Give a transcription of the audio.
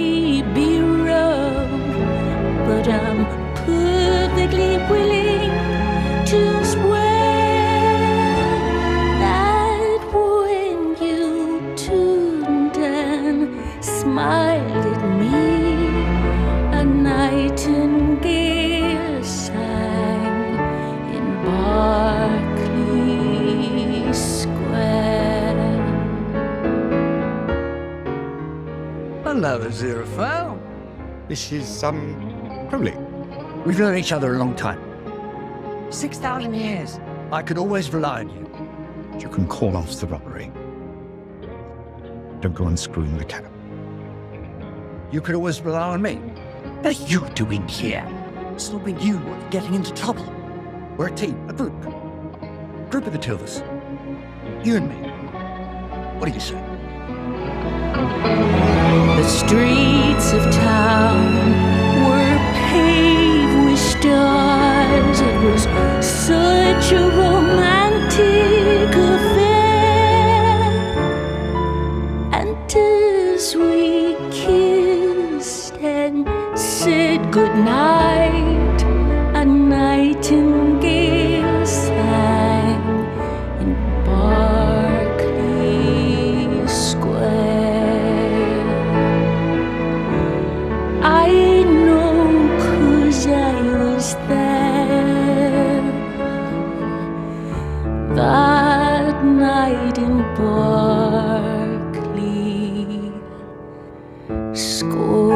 may be wrong, but I'm perfectly willing to swear that when you turned and smiled at me, a nightingale sang in Berkeley Square. Hello, Aziraphale. This is, Crowley. We've known each other a long time. 6,000 years. I could always rely on you. You can call off the robbery. Don't go unscrewing the cap. You could always rely on me. What are you doing here? Stopping you getting into trouble. We're a team, a group. Group of the two of us. You and me. What do you say? The streets of town were paved with stars. It was such a romantic affair. And as we kissed and said goodnight, a nightingale sang in Berkeley Square. I know 'cause I was there that night in Berkeley Square.